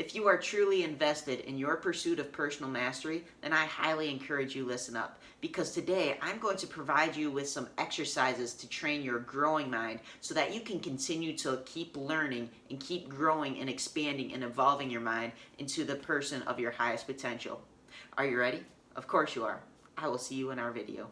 If you are truly invested in your pursuit of personal mastery, then I highly encourage you listen up, because today I'm going to provide you with some exercises to train your growing mind so that you can continue to keep learning and keep growing and expanding and evolving your mind into the person of your highest potential. Are you ready? Of course you are. I will see you in our video.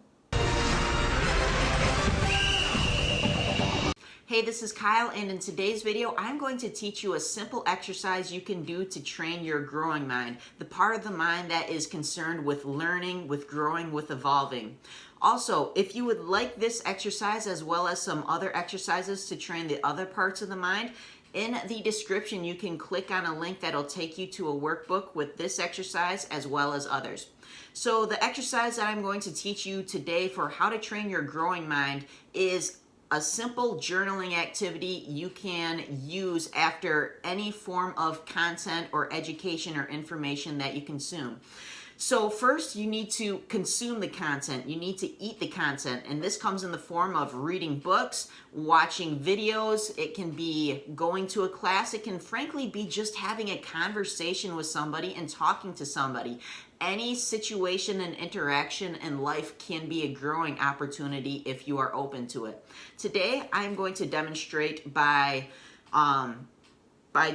Hey, this is Kyle, and in today's video, I'm going to teach you a simple exercise you can do to train your growing mind, the part of the mind that is concerned with learning, with growing, with evolving. Also, if you would like this exercise as well as some other exercises to train the other parts of the mind, in the description you can click on a link that'll take you to a workbook with this exercise as well as others. So the exercise that I'm going to teach you today for how to train your growing mind is a simple journaling activity you can use after any form of content or education or information that you consume. So first you need to consume the content. You need to eat the content, and this comes in the form of reading books, watching videos. It can be going to a class. It can frankly be just having a conversation with somebody and talking to somebody. Any situation and interaction in life can be a growing opportunity if you are open to it. Today, I'm going to demonstrate by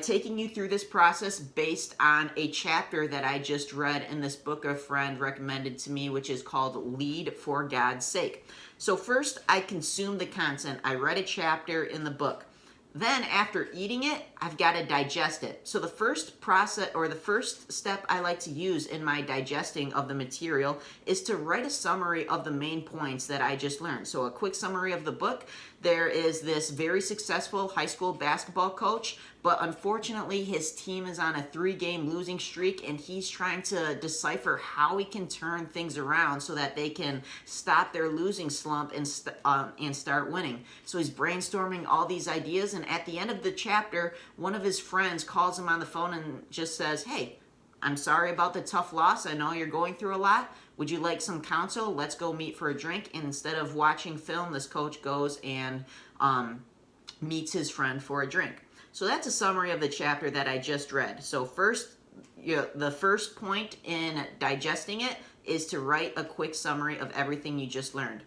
taking you through this process based on a chapter that I just read in this book a friend recommended to me, which is called Lead for God's Sake. So first, I consumed the content. I read a chapter in the book. Then after eating it, I've got to digest it. So the first process, or the first step I like to use in my digesting of the material, is to write a summary of the main points that I just learned. So a quick summary of the book. There is this very successful high school basketball coach, but unfortunately his team is on a 3-game losing streak, and he's trying to decipher how he can turn things around so that they can stop their losing slump and start winning. So he's brainstorming all these ideas, and at the end of the chapter, one of his friends calls him on the phone and just says, "Hey, I'm sorry about the tough loss. I know you're going through a lot. Would you like some counsel? Let's go meet for a drink." And instead of watching film, this coach goes and meets his friend for a drink. So that's a summary of the chapter that I just read. So first, the first point in digesting it is to write a quick summary of everything you just learned.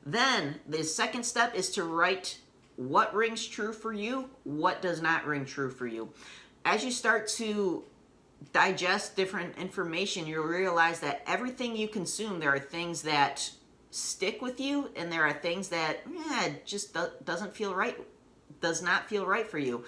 Then the second step is to write what rings true for you, what does not ring true for you. As you start to digest different information, you'll realize that everything you consume, there are things that stick with you, and there are things that just doesn't feel right, does not feel right for you.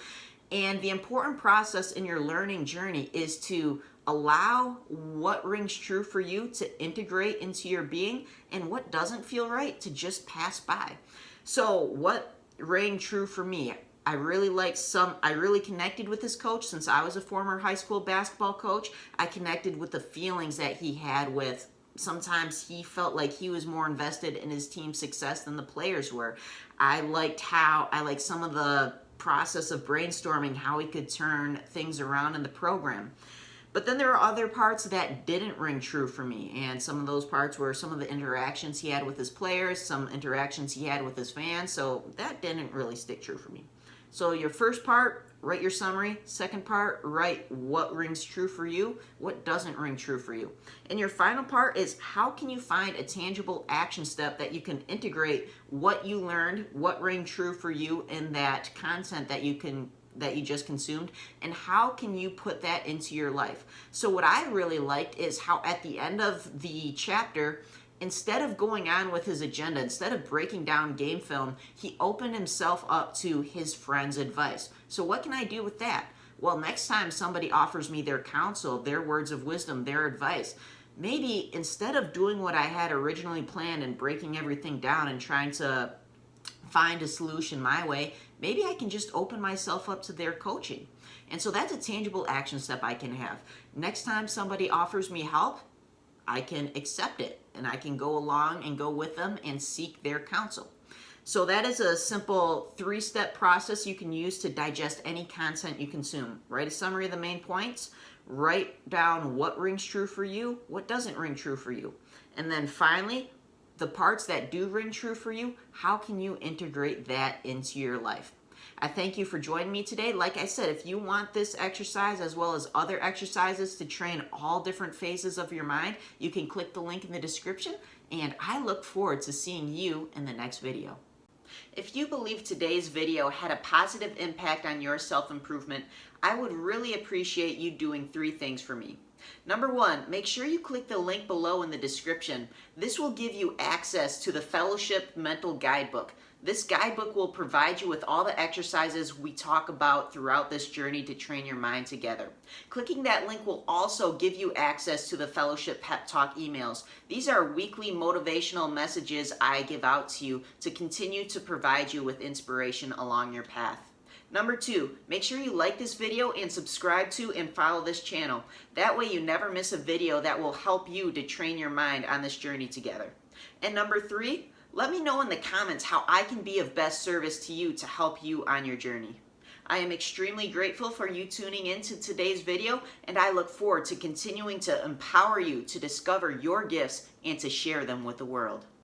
And the important process in your learning journey is to allow what rings true for you to integrate into your being, and what doesn't feel right to just pass by. So what rang true for me? I really connected with this coach since I was a former high school basketball coach. I connected with the feelings that he had with, sometimes he felt like he was more invested in his team's success than the players were. I liked some of the process of brainstorming how he could turn things around in the program. But then there are other parts that didn't ring true for me, and some of those parts were some of the interactions he had with his players, some interactions he had with his fans, so that didn't really stick true for me. So your first part, write your summary. Second part, write what rings true for you, what doesn't ring true for you. And your final part is, how can you find a tangible action step that you can integrate what you learned, what rang true for you in that content that you just consumed, and how can you put that into your life? So what I really liked is how at the end of the chapter, instead of going on with his agenda, instead of breaking down game film, he opened himself up to his friend's advice. So what can I do with that? Well, next time somebody offers me their counsel, their words of wisdom, their advice, maybe instead of doing what I had originally planned and breaking everything down and trying to find a solution my way, maybe I can just open myself up to their coaching. And so that's a tangible action step I can have. Next time somebody offers me help, I can accept it, and I can go along and go with them and seek their counsel. So that is a simple 3-step process you can use to digest any content you consume. Write a summary of the main points, write down what rings true for you, what doesn't ring true for you. And then finally, the parts that do ring true for you, how can you integrate that into your life? I thank you for joining me today. Like I said, if you want this exercise as well as other exercises to train all different phases of your mind, you can click the link in the description, and I look forward to seeing you in the next video. If you believe today's video had a positive impact on your self-improvement, I would really appreciate you doing 3 things for me. Number 1, make sure you click the link below in the description. This will give you access to the Fellowship Mental Guidebook. This guidebook will provide you with all the exercises we talk about throughout this journey to train your mind together. Clicking that link will also give you access to the Fellowship Pep Talk emails. These are weekly motivational messages I give out to you to continue to provide you with inspiration along your path. Number 2, make sure you like this video and subscribe to and follow this channel. That way you never miss a video that will help you to train your mind on this journey together. And number 3, let me know in the comments how I can be of best service to you to help you on your journey. I am extremely grateful for you tuning in to today's video, and I look forward to continuing to empower you to discover your gifts and to share them with the world.